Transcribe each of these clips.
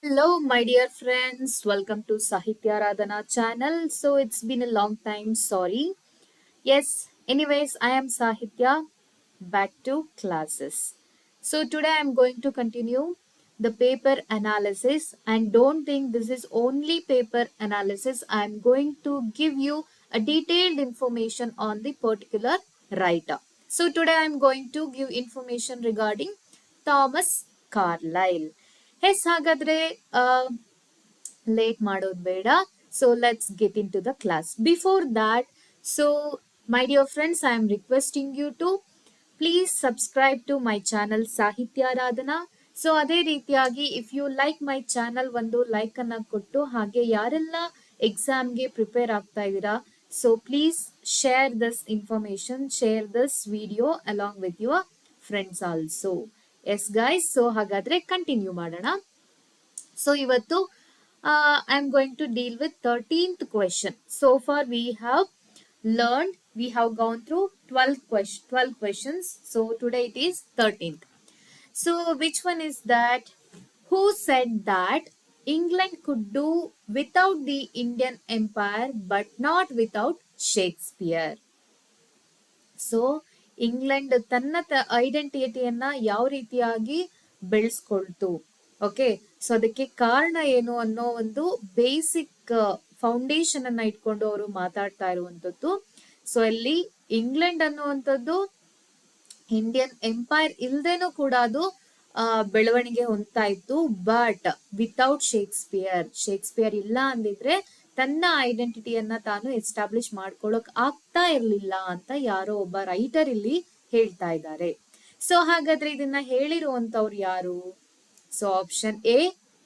Hello, my dear friends. Welcome to Sahitya Radhana channel. So it's been a long time. Sorry. Yes. Anyways, I am Sahitya. Back to classes. So today I'm going to continue the paper analysis, and don't think this is only paper analysis. I'm going to give you a detailed information on the particular writer. So today I'm going to give information regarding Thomas Carlyle. Yes, ಹಾಗಾದ್ರೆ late ಮಾಡೋದು ಬೇಡ. So let's get into the class. Before that, so my dear friends, I am requesting you to please subscribe to my channel Sahityaradhana. So ಅದೇ ರೀತಿಯಾಗಿ if you like my channel, ಒಂದು like ಅನ್ನ ಕೊಟ್ಟು, ಹಾಗೆ ಯಾರೆಲ್ಲ ಎಕ್ಸಾಮ್ಗೆ ಪ್ರಿಪೇರ್ ಆಗ್ತಾ ಇದ್ದೀರಾ, so please share this information, share this video along with your friends also. Yes guys, so ಹಾಗಾದ್ರೆ ಕಂಟಿನ್ಯೂ ಮಾಡೋಣ. ಸೊ ಇವತ್ತು I am going to deal with 13th question. So far we have gone through 12 questions. So today it is 13th. So which one is that? Who said that England could do without the Indian Empire but not without Shakespeare? So England ತನ್ನ ಐಡೆಂಟಿಟಿಯನ್ನ ಯಾವ ರೀತಿಯಾಗಿ ಬೆಳೆಸ್ಕೊಳ್ತು, okay. So ಅದಕ್ಕೆ ಕಾರಣ ಏನು ಅನ್ನೋ ಒಂದು basic foundation ಅನ್ನ ಇಟ್ಕೊಂಡು ಅವರು ಮಾತಾಡ್ತಾ ಇರುವಂತದ್ದು. ಸೊ ಅಲ್ಲಿ ಇಂಗ್ಲೆಂಡ್ ಅನ್ನುವಂಥದ್ದು ಇಂಡಿಯನ್ ಎಂಪೈರ್ ಇಲ್ದೇನೂ ಕೂಡ ಅದು ಬೆಳವಣಿಗೆ ಹೊಂದ್ತಾ ಇತ್ತು. ಬಟ್ ವಿತೌಟ್ ಶೇಕ್ಸ್ಪಿಯರ್ ಇಲ್ಲ ಅಂದಿದ್ರೆ ತನ್ನ ಐಡೆಂಟಿಟಿಯನ್ನ ತಾನು ಎಸ್ಟಾಬ್ಲಿಷ್ ಮಾಡ್ಕೊಳ್ಳೋಕ್ ಆಗ್ತಾ ಇರ್ಲಿಲ್ಲ ಅಂತ ಯಾರೋ ಒಬ್ಬ ರೈಟರ್ ಇಲ್ಲಿ ಹೇಳ್ತಾ ಇದ್ದಾರೆ. ಸೊ ಹಾಗಾದ್ರೆ ಇದನ್ನ ಹೇಳಿರುವಂತವ್ರು ಯಾರು? So option A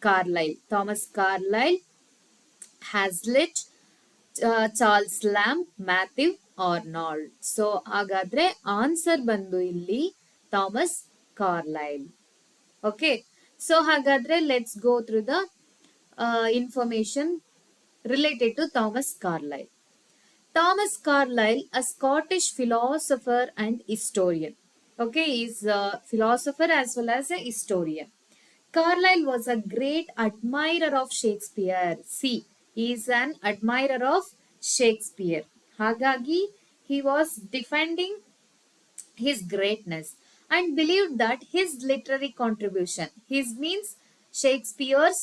Carlyle, Thomas Carlyle, Hazlitt, Charles Lamb, Matthew Arnold. So ಹಾಗಾದ್ರೆ ಆನ್ಸರ್ ಬಂದು ಇಲ್ಲಿ ಥಾಮಸ್ ಕಾರ್ಲೈಲ್. ಓಕೆ, ಸೊ ಹಾಗಾದ್ರೆ let's go through the information related to Thomas Carlyle. Thomas Carlyle, a Scottish philosopher and historian. Okay, he is a philosopher as well as a historian. Carlyle was a great admirer of Shakespeare. See, he is an admirer of Shakespeare. Hagagi, he was defending his greatness and believed that his literary contribution, his means Shakespeare's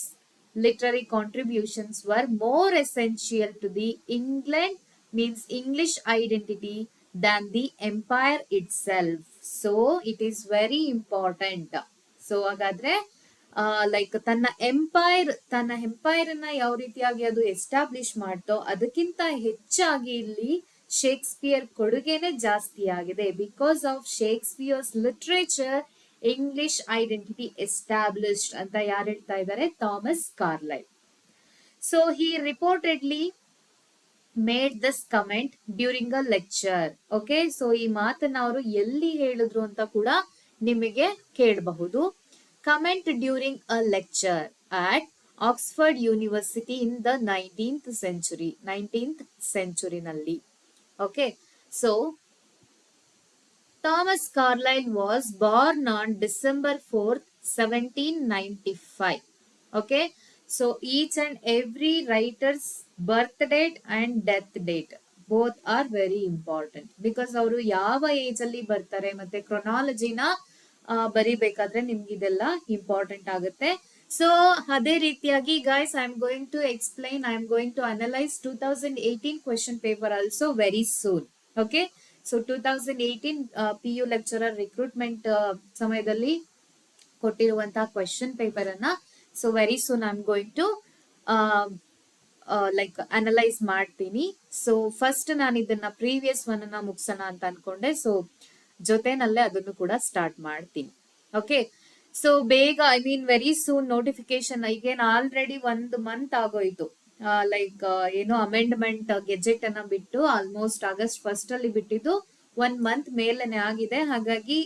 literary contributions, were more essential to the England, means English identity, than the empire itself. So it is very important. So ಹಾಗಾದ್ರೆ like ತನ್ನ empire ಅನ್ನ ಯಾವ ರೀತಿಯಾಗಿ ಅದು establish ಮಾಡ್ತೋ ಅದಕ್ಕಿಂತ ಹೆಚ್ಚಾಗಿ ಇಲ್ಲಿ Shakespeare ಕೊಡುಗೆನೆ ಜಾಸ್ತಿ ಆಗಿದೆ. Because of ಶೇಕ್ಸ್ಪಿಯರ್ಸ್ literature English identity established ಅಂತ ಯಾರು ಹೇಳ್ತಾ ಇದ್ದಾರೆ? Thomas Carlyle. So he ರಿಪೋರ್ಟೆಡ್ಲಿ made this comment during a lecture. Okay, so ಈ ಮಾತನ್ನ ಅವರು ಎಲ್ಲಿ ಹೇಳಿದ್ರು ಅಂತ ಕೂಡ ನಿಮಗೆ ಕೇಳಬಹುದು. Comment during a lecture at Oxford University in the 19th century ನಲ್ಲಿ. Okay, so Thomas Carlyle was born on December 4th, 1795. Okay, so each and every writer's birth date and death date both are very important because ಅವರು ಯಾವ age ಅಲ್ಲಿ ಬರ್ತಾರೆ ಮತ್ತೆ ಕ್ರೊನಾಲಜಿನ ಬರಿಬೇಕಾದ್ರೆ ನಿಮ್ಗೆ ಇದೆಲ್ಲ important ಆಗುತ್ತೆ. So ಅದೇ ರೀತಿಯಾಗಿ guys, I am going to explain, I am going to analyse 2018 question paper also very soon. Okay, so 2018 PU lecturer recruitment ಸಮಯದಲ್ಲಿ ಕೊಟ್ಟಿರುವಂತಹ ಕ್ವೆಶನ್ ಪೇಪರ್ ಅನ್ನ so very soon I am going to like analyse ಮಾಡ್ತೀನಿ. So first ನಾನು ಇದನ್ನ previous one ಅನ್ನ ಮುಗಿಸೋಣ ಅಂತ ಅನ್ಕೊಂಡೆ. ಸೊ ಜೊತೆನಲ್ಲೇ ಅದನ್ನು ಕೂಡ ಸ್ಟಾರ್ಟ್ ಮಾಡ್ತೀನಿ. ಓಕೆ, ಸೊ ಬೇಗ, I mean very soon notification. ಈಗೇನು ಆಲ್ರೆಡಿ 1 ಮಂತ್ ಆಗೋಯ್ತು. ಲೈಕ್ ಏನೋ ಅಮೆಂಡ್ಮೆಂಟ್ ಗೆಜೆಟ್ ಅನ್ನ ಬಿಟ್ಟು ಆಲ್ಮೋಸ್ಟ್ ಆಗಸ್ಟ್ 1st ಅಲ್ಲಿ ಬಿಟ್ಟಿದ್ದು 1 ಮಂತ್ ಮೇಲೆನೆ ಆಗಿದೆ. ಹಾಗಾಗಿ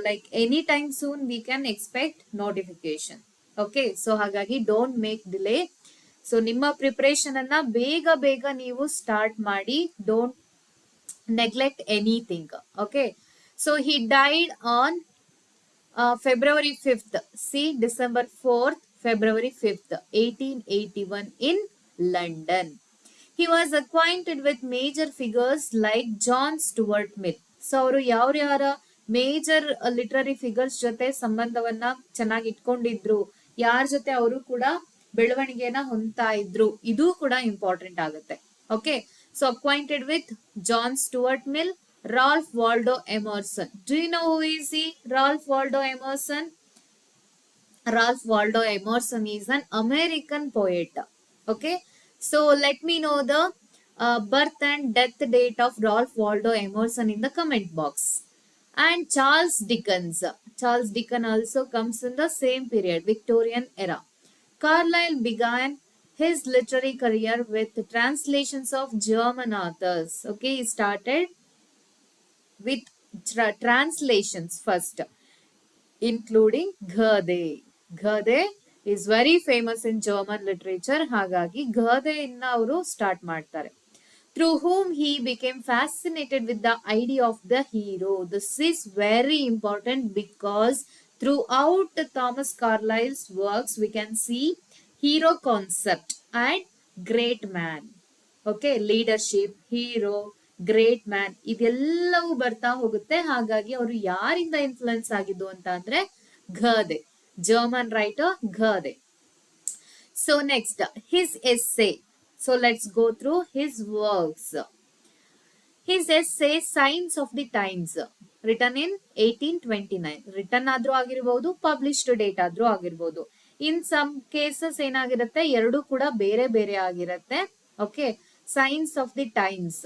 like any time soon we can expect notification. Okay, so ಹಾಗಾಗಿ ಡೋಂಟ್ ಮೇಕ್ ಡಿಲೇ. ಸೊ ನಿಮ್ಮ ಪ್ರಿಪರೇಷನ್ ಅನ್ನ ಬೇಗ ನೀವು ಸ್ಟಾರ್ಟ್ ಮಾಡಿ. Don't neglect anything. Okay, so he died on February 5th. See, December 4th, February 5th, 1881 in London. He was acquainted with major figures like John Stuart Mill. So ಅವರು ಯಾವ್ಯಾರ major literary figures ಜೊತೆ ಸಂಬಂಧವನ್ನ ಚೆನ್ನಾಗಿ ಇಟ್ಕೊಂಡಿದ್ರು, ಯಾರ ಜೊತೆ ಅವರು ಕೂಡ ಬೆಳವಣಿಗೆನ ಹೊಂದ್ತಾ ಇದ್ರು, ಇದು ಕೂಡ ಇಂಪಾರ್ಟೆಂಟ್ ಆಗುತ್ತೆ. Okay, so acquainted with John Stuart Mill, Ralph Waldo Emerson. Do you know who is he? Ralph Waldo Emerson. Ralph Waldo Emerson is an American poet. Okay, so let me know the birth and death date of Ralph Waldo Emerson in the comment box. And Charles Dickens. Charles Dickens also comes in the same period, Victorian era. Carlyle began his literary career with translations of German authors. Okay, he started with translations first, including Goethe. Goethe is very famous in German literature. ಹಾಗಾಗಿ Goethe ಇಂದ ಅವರು start ಮಾಡ್ತಾರೆ. Through whom he became fascinated with the idea of the hero. This is very important because throughout Thomas Carlyle's works we can see hero concept and great man. Okay, leadership, hero, great man, ಇದೆಲ್ಲವೂ ಬರ್ತಾ ಹೋಗುತ್ತೆ. ಹಾಗಾಗಿ ಅವರು ಯಾರಿಂದ influence ಆಗಿದ್ದು ಅಂತ ಅಂದ್ರೆ Goethe, German writer Goethe. So next his essay. So let's go through his works. His essay signs of the times, written in 1829. Written ಆದ್ರೂ ಆಗಿರ್ಬೋದು, ಪಬ್ಲಿಷ್ಡ್ ಡೇಟ್ ಆದ್ರೂ ಆಗಿರ್ಬೋದು. ಇನ್ ಸಮ್ ಕೇಸಸ್ ಏನಾಗಿರುತ್ತೆ, ಎರಡು ಕೂಡ ಬೇರೆ ಬೇರೆ ಆಗಿರುತ್ತೆ. Okay, science of the times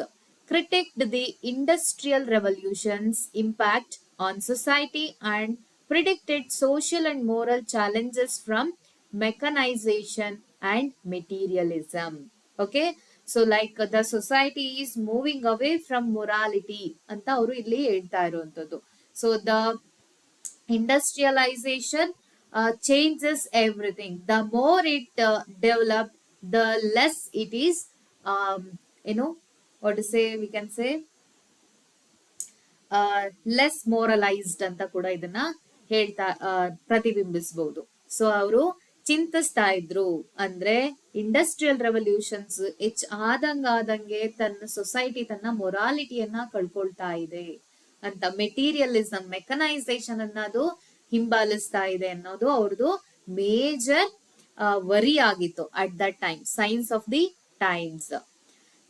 critiqued the industrial revolution's impact on society and predicted social and moral challenges from mechanization and materialism. Okay, so like the society is moving away from morality ಅಂತ ಅವರು ಇಲ್ಲಿ ಹೇಳ್ತಾ ಇರುವಂತದ್ದು. So the industrialization changes everything. The more it developed, the less it is what to say, we can say less moralised ಅಂತ ಕೂಡ ಇದನ್ನ ಹೇಳ್ತಾ ಪ್ರತಿಬಿಂಬಿಸಬಹುದು. So ಅವರು ಚಿಂತಿಸ್ತಾ ಇದ್ರು ಅಂದ್ರೆ ಇಂಡಸ್ಟ್ರಿಯಲ್ ರೆವಲ್ಯೂಷನ್ಸ್ ಆದಂಗೆ ತನ್ನ ಸೊಸೈಟಿ ತನ್ನ ಮೊರಾಲಿಟಿಯನ್ನ ಕಳ್ಕೊಳ್ತಾ ಇದೆ ಅಂತ, ಮೆಟೀರಿಯಲಿಸಂ, ಮೆಕನೈಸೇಷನ್ ಅನ್ನೋದು ಹಿಂಬಾಲಿಸ್ತಾ ಇದೆ ಅನ್ನೋದು ಅವ್ರದ್ದು ಮೇಜರ್ ವರಿ ಆಗಿತ್ತು at that time. Signs of the times.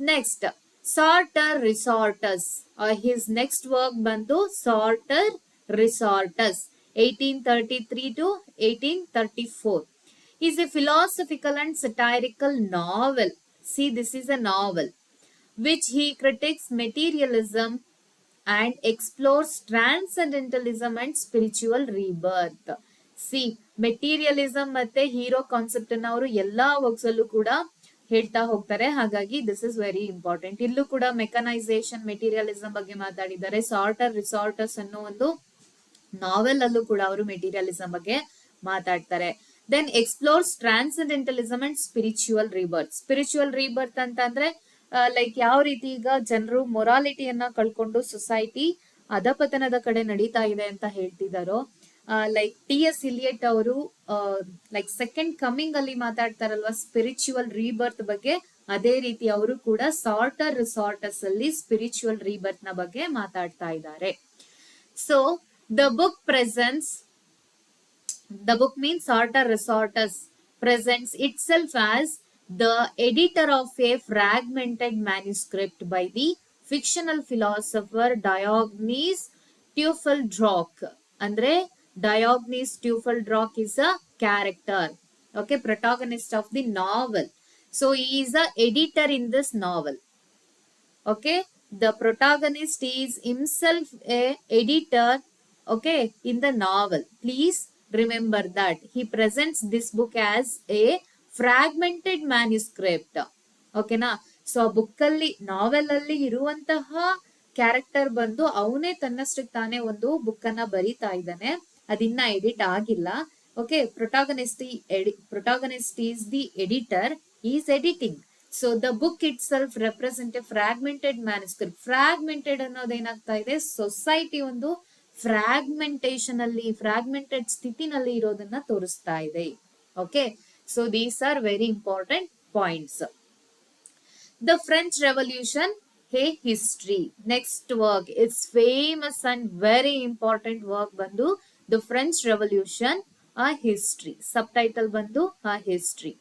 Next Sartor Resartus. His next work ಬಂದು Sartor Resartus 1833 to 1834 is a philosophical and satirical novel. See, this is a novel which he critiques materialism and explores transcendentalism and spiritual rebirth. See, materialism ಮತ್ತೆ hero concept ಅನ್ನ ಅವರು ಎಲ್ಲಾ works ಅಲ್ಲೂ ಕೂಡ ಹೇಳ್ತಾ ಹೋಗ್ತಾರೆ. ಹಾಗಾಗಿ ದಿಸ್ ಇಸ್ ವೆರಿ ಇಂಪಾರ್ಟೆಂಟ್. ಇಲ್ಲೂ ಕೂಡ ಮೆಕನೈಸೇಷನ್, ಮೆಟೀರಿಯಲಿಸಂ ಬಗ್ಗೆ ಮಾತಾಡಿದ್ದಾರೆ. ಸಾರ್ಟರ್ ರಿಸಾರ್ಟಸ್ ಅನ್ನೋ ಒಂದು ನಾವೆಲ್ ಅಲ್ಲೂ ಕೂಡ ಅವರು ಮೆಟೀರಿಯಲಿಸಂ ಬಗ್ಗೆ ಮಾತಾಡ್ತಾರೆ. Then explores transcendentalism and spiritual rebirth. Spiritual rebirth ಅಂತ ಅಂದ್ರೆ ಲೈಕ್ ಯಾವ ರೀತಿ ಈಗ ಜನರು ಮೊರಾಲಿಟಿಯನ್ನ ಕಳ್ಕೊಂಡು ಸೊಸೈಟಿ ಅಧಪತನದ ಕಡೆ ನಡೀತಾ ಇದೆ ಅಂತ ಹೇಳ್ತಿದಾರೋ, ಲೈಕ್ ಟಿ.ಎಸ್. ಇಲಿಯಟ್ ಅವರು ಲೈಕ್ ಸೆಕೆಂಡ್ ಕಮಿಂಗ್ ಅಲ್ಲಿ ಮಾತಾಡ್ತಾರಲ್ವಾ ಸ್ಪಿರಿಚುವಲ್ ರೀಬರ್ತ್ ಬಗ್ಗೆ, ಅದೇ ರೀತಿ ಅವರು ಕೂಡ ಸಾರ್ಟರ್ ರಿಸಾರ್ಟಸ್ ಅಲ್ಲಿ ಸ್ಪಿರಿಚುವಲ್ ರೀಬರ್ತ್ ನ ಬಗ್ಗೆ ಮಾತಾಡ್ತಾ ಇದ್ದಾರೆ. So the book means Sartor Resartus presents itself as the editor of a fragmented manuscript by the fictional philosopher Diogenes Teufelsdrockh. ಅಂದ್ರೆ Diogenes Teufelsdrockh is a character, okay, protagonist of the novel. So he is a editor in this novel. Okay, the protagonist is himself a editor, okay, in the novel. Please remember that he presents this book as a fragmented manuscript. Okay na? So book ಅಲ್ಲಿ ನಾವೆಲ್ ಅಲ್ಲಿ ಇರುವಂತಹ character ಬಂದು ಅವನೇ ತನ್ನಷ್ಟಕ್ಕೆ ತಾನೇ ಒಂದು book ಅನ್ನ ಬರೀತಾ ಇದ್ದಾನೆ, ಅದಿನ್ನ ಎಡಿಟ್ ಆಗಿಲ್ಲ. Okay, protagonist is the editor, is editing. So the book it self represent A fragmented manuscript. Fragmented ಅನ್ನೋದು ಏನಾಗ್ತಾ ಇದೆ, ಸೊಸೈಟಿ ಒಂದು ಫ್ರಾಗ್ಮೆಂಟೆಡ್ ಸ್ಥಿತಿನಲ್ಲಿ ಇರೋದನ್ನ ತೋರಿಸ್ತಾ ಇದೆ. Okay, so these are very important points. The French Revolution, a history. Next work, it's famous and very important work bandu The French Revolution, a history. Subtitle bandu a history.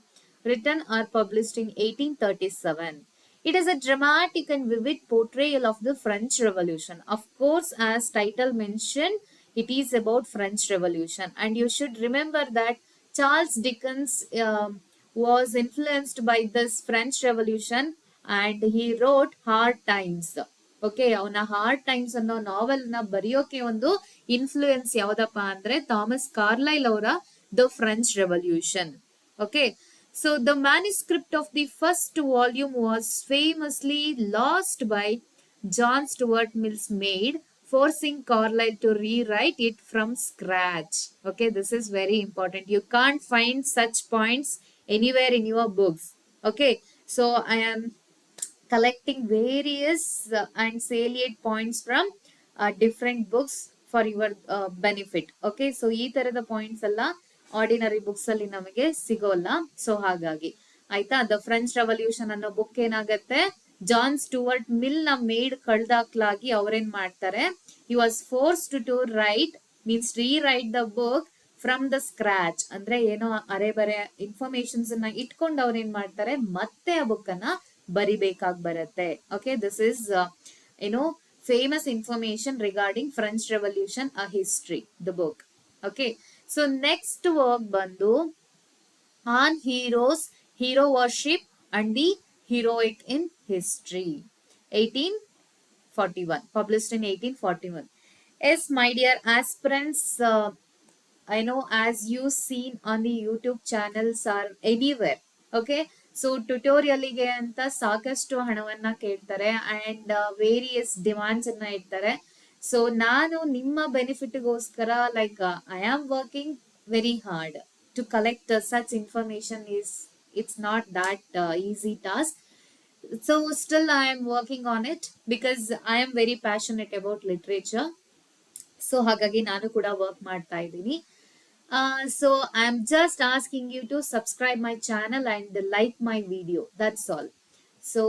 Written or published in 1837. It is a dramatic and vivid portrayal of the French Revolution. Of course, as title mentioned, it is about French Revolution, and you should remember that Charles Dickens was influenced by this French Revolution, and he wrote Hard Times. Okay, ಅವನ hard times ಅನ್ನೋ ನಾವೆಲ್ ನ ಬರೆಯೋಕೆ ಒಂದು influence ಯಾವ್ದಪ್ಪ ಅಂದ್ರೆ Thomas Carlyle ಅವರ the French revolution. Okay, so the manuscript of the first volume was famously lost by John Stuart Mill's maid, forcing Carlyle to rewrite it from scratch. Okay, this is very important. You can't find such points anywhere in your books. Okay, so I am collecting various and salient points from different books for your benefit. Okay, so ಈ ತರದ points ಎಲ್ಲ ordinary books ಅಲ್ಲಿ ನಮಗೆ ಸಿಗೋಲ್ಲ. So ಹಾಗಾಗಿ ಆಯ್ತಾ, the French revolution ಅನ್ನೋ book ಏನಾಗತ್ತೆ, ಜಾನ್ ಸ್ಟುವರ್ಟ್ ಮಿಲ್ ನ ಮೇಡ್ ಕಳ್ದಾಕ್ಲಾಗಿ ಅವ್ರೇನ್ ಮಾಡ್ತಾರೆ, he was forced to write means rewrite the book from the scratch. ಅಂದ್ರೆ ಏನೋ ಅರೆ ಬರೆ ಇನ್ಫಾರ್ಮೇಶನ್ಸ್ ಅನ್ನ ಇಟ್ಕೊಂಡು ಅವ್ರೇನ್ ಮಾಡ್ತಾರೆ, ಮತ್ತೆ ಆ ಬುಕ್ ಅನ್ನ ಬರಿಬೇಕಾಗಿ ಬರುತ್ತೆ. Okay, this is famous information regarding French Revolution, a history, the book. Okay, so next work bandu on heroes, hero worship and the heroic in history, 1841, published in 1841. Yes, my dear aspirants, I know as you seen on the YouTube channels are anywhere. Okay, so ಟ್ಯುಟೋರಿಯಲ್ಗೆ ಅಂತ ಸಾಕಷ್ಟು ಹಣವನ್ನ ಕೇಳ್ತಾರೆ and various demands ಅನ್ನ ಇಡ್ತಾರೆ. So ನಾನು ನಿಮ್ಮ ಬೆನಿಫಿಟ್ಗೋಸ್ಕರ like I am working very hard to collect such information. It's not that easy task. So still I am working on it because I am very passionate about literature. So ಹಾಗಾಗಿ ನಾನು ಕೂಡ work ಮಾಡ್ತಾ ಇದ್ದೀನಿ. So I'm just asking you to subscribe my channel and like my video. That's all. So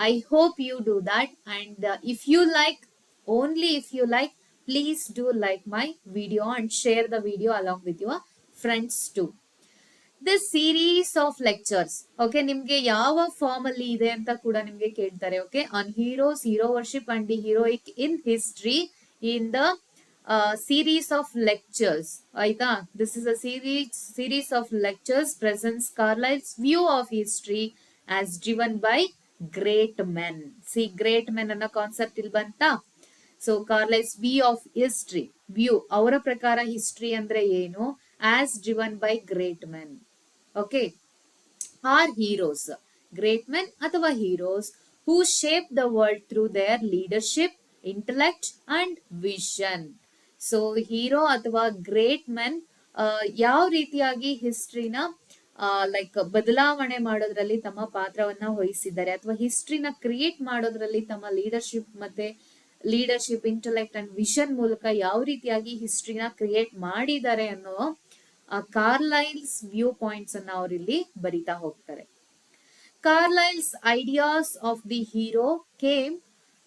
I hope you do that. And if you like, only if you like, please do like my video and share the video along with your friends too. This series of lectures, okay, ನಿಮ್ಗೆ ಯಾವ form ಅಲ್ಲಿ ಇದೆ ಅಂತ ಕೂಡ ನಿಮ್ಗೆ ಕೇಳ್ತಾರೆ. Okay, on heroes, hero worship and the heroic in history in the series of lectures. Aita, this is a series of lectures presents Carlyle's view of history as driven by great men. See, great men anna concept il banta. So Carlyle's view of history, view avara prakara history andre enu, as driven by great men. Okay, are heroes, great men athava heroes who shaped the world through their leadership, intellect and vision. So hero ಅಥವಾ great men ಯಾವ ರೀತಿಯಾಗಿ ಹಿಸ್ಟ್ರಿನ like ಬದಲಾವಣೆ ಮಾಡೋದ್ರಲ್ಲಿ ತಮ್ಮ ಪಾತ್ರವನ್ನ ವಹಿಸಿದ್ದಾರೆ, ಅಥವಾ ಹಿಸ್ಟ್ರಿನ create ಮಾಡೋದ್ರಲ್ಲಿ ತಮ್ಮ ಲೀಡರ್ಶಿಪ್, ಇಂಟೆಲೆಕ್ಟ್ ಅಂಡ್ ವಿಷನ್ ಮೂಲಕ ಯಾವ ರೀತಿಯಾಗಿ ಹಿಸ್ಟ್ರಿನ ಕ್ರಿಯೇಟ್ ಮಾಡಿದ್ದಾರೆ ಅನ್ನೋ ಕಾರ್ಲೈಲ್ಸ್ ವ್ಯೂ ಪಾಯಿಂಟ್ಸ್ ಅನ್ನ ಅವರಿಲ್ಲಿ ಬರಿತಾ ಹೋಗ್ತಾರೆ. Carlyle's ideas of the hero came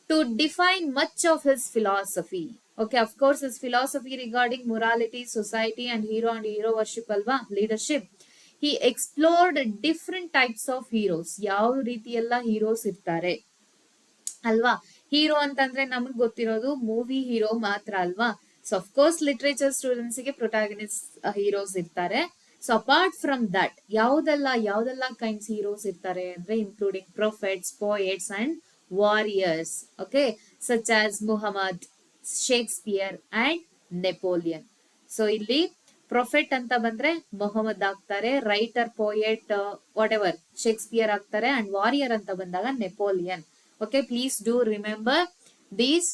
to define much of his philosophy. Okay, of course, his philosophy regarding morality, society, and hero worship alva, leadership. He explored different types of heroes. ಯಾವ ರೀತಿ ಎಲ್ಲ heroes ಇರ್ತಾರೆ ಅಲ್ವಾ. Hero ಅಂತಂದ್ರೆ ನಮಗ್ ಗೊತ್ತಿರೋದು movie hero ಮಾತ್ರ ಅಲ್ವಾ. So of course literature students ಗೆ ಪ್ರೊಟಾಗನಿಸ್ಟ್ ಹೀರೋಸ್ ಇರ್ತಾರೆ. ಸೊ ಅಪಾರ್ಟ್ ಫ್ರಮ್ ದಟ್ ಯಾವ್ದೆಲ್ಲ ಕೈಂಡ್ಸ್ ಹೀರೋಸ್ ಇರ್ತಾರೆ ಅಂದ್ರೆ including prophets, poets and warriors, okay, such as Muhammad, Shakespeare and Napoleon. So ಇಲ್ಲಿ ಪ್ರೊಫೆಟ್ ಅಂತ ಬಂದ್ರೆ ಮೊಹಮ್ಮದ್ ಆಗ್ತಾರೆ, writer, poet, what ever Shakespeare ಆಗ್ತಾರೆ, ಅಂಡ್ ವಾರಿಯರ್ ಅಂತ ಬಂದಾಗ Napoleon. Okay, please do remember these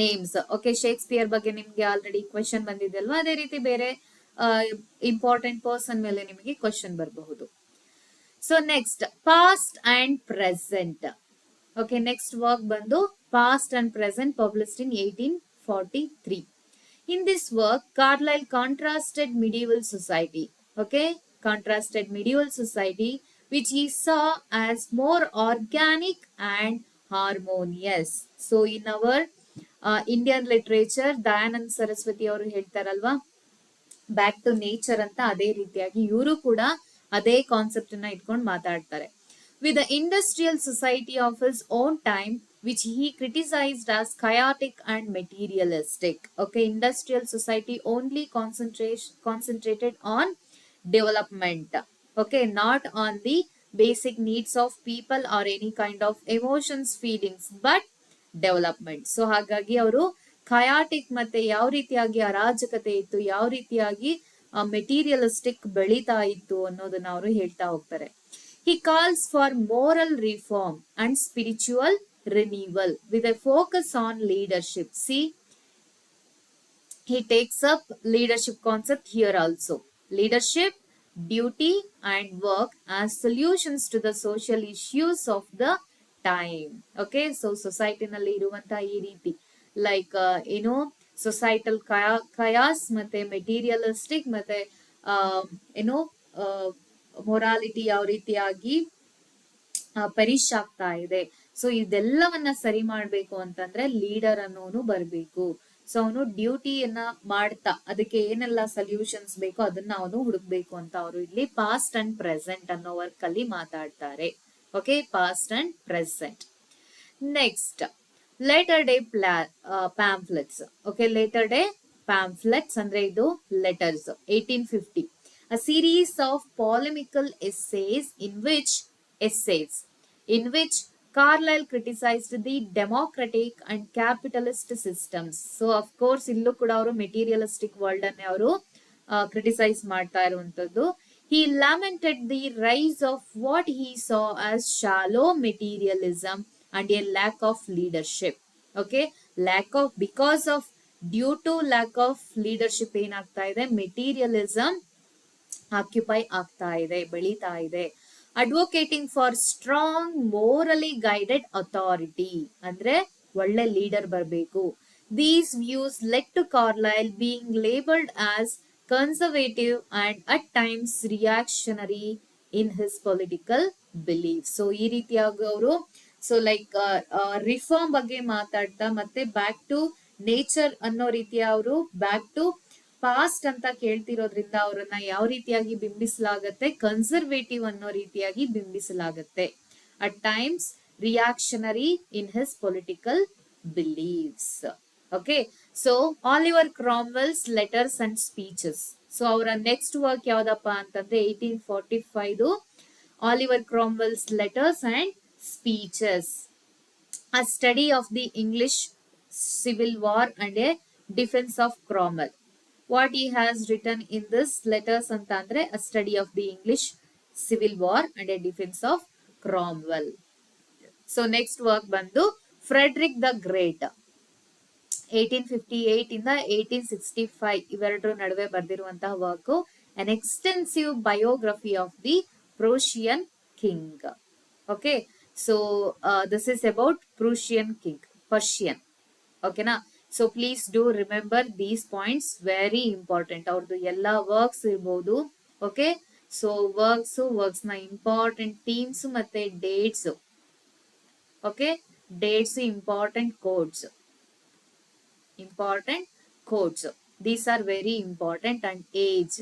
names. Okay, Shakespeare ಬಗ್ಗೆ ನಿಮ್ಗೆ ಆಲ್ರೆಡಿ ಕ್ವೆಶನ್ ಬಂದಿದೆ ಅಲ್ವಾ, ಅದೇ ರೀತಿ ಬೇರೆ ಇಂಪಾರ್ಟೆಂಟ್ ಪರ್ಸನ್ ಮೇಲೆ ನಿಮಗೆ ಕ್ವೆಶನ್ ಬರಬಹುದು. So next, past and present. Okay, next work bandu past and present, published in 1843. In this work, Carlyle contrasted medieval society. Okay, contrasted medieval society which he saw as more organic and harmonious. So in our Indian literature Dayanand Saraswati ಅವರು ಹೇಳ್ತಾರಲ್ವಾ, back to nature ಅಂತ, ಅದೇ ರೀತಿಯಾಗಿ ಇವರು ಕೂಡ ಅದೇ concept ನ ಇಟ್ಕೊಂಡು ಮಾತಾಡ್ತಾರೆ. With the industrial society of his own time which he criticized as chaotic and materialistic. Okay, industrial society only concentrated on development. Okay, not on the basic needs of people or any kind of emotions, feelings, but development. So ಹಾಗಾಗಿ ಅವರು ಖಯಾಟಿಕ್ ಮತ್ತೆ ಯಾವ ರೀತಿಯಾಗಿ ಅರಾಜಕತೆ ಇತ್ತು, ಯಾವ ರೀತಿಯಾಗಿ materialistic ಬೆಳೀತಾ ಇತ್ತು ಅನ್ನೋದನ್ನ ಅವರು ಹೇಳ್ತಾ ಹೋಗ್ತಾರೆ. He calls for moral reform and spiritual renewal with A focus on leadership. C, he takes up leadership concept here also. Leadership, duty and work as solutions to the social issues of the time. Okay, so society ನಲ್ಲಿ ಇರುವಂತಹ ಈ ರೀತಿ like ಏನು societal ಕಯಾಸ್ ಮತ್ತೆ materialistic ಮತ್ತೆ ಏನು morality ಯಾವ ರೀತಿಯಾಗಿ ಪರಿಶ್ ಆಗ್ತಾ ಇದೆ. ಸೊ ಇದೆಲ್ಲವನ್ನ ಸರಿ ಮಾಡ್ಬೇಕು ಅಂತಂದ್ರೆ ಲೀಡರ್ ಅನ್ನೋನು ಬರ್ಬೇಕು. ಸೊ ಅವನು ಡ್ಯೂಟಿಯನ್ನ ಮಾಡ್ತಾ ಅದಕ್ಕೆ ಏನೆಲ್ಲ ಸೊಲ್ಯೂಷನ್ಸ್ ಬೇಕೋ ಅದನ್ನ ಅವನು ಹುಡುಕ್ಬೇಕು ಅಂತ ಅವರು ಇಲ್ಲಿ ಪಾಸ್ಟ್ ಅಂಡ್ ಪ್ರೆಸೆಂಟ್ ಅನ್ನೋ ವರ್ಕ್ ಅಲ್ಲಿ ಮಾತಾಡ್ತಾರೆ. Okay, past and present. Next, latter day pamphlets. Okay, latter day pamphlets ಅಂದ್ರೆ ಇದು letters. 1850, a series of polemical essays in which Carlyle criticized the democratic and capitalist systems. So of course ಇಲ್ಲೂ ಕೂಡ ಅವರು materialistic world ಅನ್ನೇ ಅವರು criticise ಮಾಡ್ತಾ ಇರುವಂತದ್ದು. He lamented the rise of what he saw as shallow materialism and a lack of leadership. Okay, because of due to lack of leadership ಏನಾಗ್ತಾ ಇದೆ, materialism occupy ಆಗ್ತಾ ಇದೆ, ಬೆಳೀತಾ ಇದೆ. Advocating for strong morally guided authority ಅಂದ್ರೆ ಒಳ್ಳೆ leader ಬರಬೇಕು. These views led to Carlyle being labelled as conservative and at times reactionary in his political belief. So ಈ ರೀತಿಯಾಗಿ ಅವರು ಸೊ ಲೈಕ್ ರಿಫಾರ್ಮ್ ಬಗ್ಗೆ ಮಾತಾಡ್ತಾ ಮತ್ತೆ ಬ್ಯಾಕ್ ಟು ನೇಚರ್ ಅನ್ನೋ ರೀತಿಯ ಅವರು ಬ್ಯಾಕ್ ಟು ಪಾಸ್ಟ್ ಅಂತ ಕೇಳ್ತಿರೋದ್ರಿಂದ ಅವರನ್ನ ಯಾವ ರೀತಿಯಾಗಿ ಬಿಂಬಿಸಲಾಗತ್ತೆ, ಕನ್ಸರ್ವೇಟಿವ್ ಅನ್ನೋ ರೀತಿಯಾಗಿ ಬಿಂಬಿಸಲಾಗತ್ತೆ. At times reactionary in his political beliefs. Okay, so Oliver Cromwell's letters and speeches. So ಅವರ ನೆಕ್ಸ್ಟ್ ವರ್ಕ್ ಯಾವ್ದಪ್ಪ ಅಂತಂದ್ರೆ 1845 Oliver Cromwell's letters and speeches, a study of the English Civil War and a defense of Cromwell. What he has written in this letters ಅಂತಂದ್ರೆ a study of the English Civil War and a defense of Cromwell. So next work ಬಂದು Frederick the Great 1858 ಇಂದ 1865 ಇವೆರಡರ ನಡುವೆ ಬರೆದಿರುವಂತಹ work, an extensive biography of the Prussian king. Okay, so this is about Prussian king, Persian. Okay na, so please do remember these points, very important. ಅವ್ರದ್ದು ಎಲ್ಲಾ works ಇರ್ಬೋದು. Okay, so works ನ important themes ಮತ್ತೆ dates. Okay, dates, important codes these are very important. And age,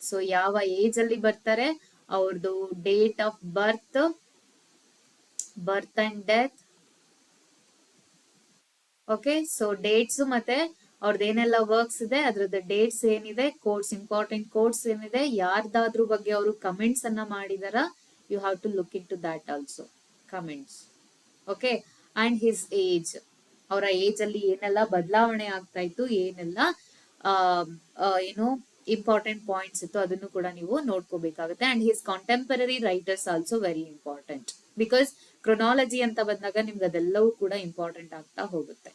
so ಯಾವ age ಅಲ್ಲಿ ಬರ್ತಾರೆ, ಅವ್ರದ್ದು date of birth and death. Okay, so dates ಮತ್ತೆ ಅವ್ರದ್ದು ಏನೆಲ್ಲ ವರ್ಕ್ಸ್ ಇದೆ ಅದ್ರದ್ದು ಡೇಟ್ಸ್ ಏನಿದೆ, ಕೋಡ್ಸ್, ಇಂಪಾರ್ಟೆಂಟ್ ಕೋಡ್ಸ್ ಏನಿದೆ, ಯಾರ್ದಾದ್ರ ಬಗ್ಗೆ ಅವರು ಕಮೆಂಟ್ಸ್ ಅನ್ನ ಮಾಡಿದಾರ, you have to look into that also comments. Okay, and his age, ಅವರ ಏಜ್ ಅಲ್ಲಿ ಏನೆಲ್ಲ ಬದಲಾವಣೆ ಆಗ್ತಾ ಇತ್ತು, ಏನೆಲ್ಲ ಏನು ಇಂಪಾರ್ಟೆಂಟ್ ಪಾಯಿಂಟ್ಸ್ ಇತ್ತು ಅದನ್ನು ಕೂಡ ನೀವು ನೋಡ್ಕೋಬೇಕಾಗುತ್ತೆ. And his contemporary writers also very important, because chronology ಅಂತ ಬಂದಾಗ ನಿಮ್ಗೆ ಅದೆಲ್ಲವೂ ಕೂಡ ಇಂಪಾರ್ಟೆಂಟ್ ಆಗ್ತಾ ಹೋಗುತ್ತೆ.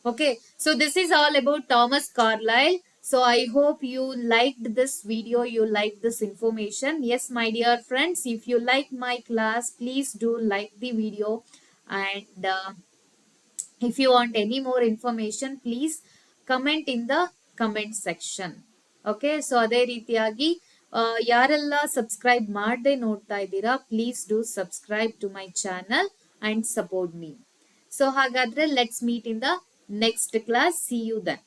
Okay, so this is all about Thomas Carlyle. So I hope you liked this video, you liked this information. Yes, my dear friends, if you like my class, please do like the video. And if you want any more information, please comment in the comment section. Okay, so ಅದೇ ರೀತಿಯಾಗಿ ಯಾರೆಲ್ಲ subscribe ಮಾಡದೆ ನೋಡ್ತಾ ಇದ್ದೀರಾ, please do subscribe to my channel and support me. So ಹಾಗಾದ್ರೆ let's meet in the next class. See you then.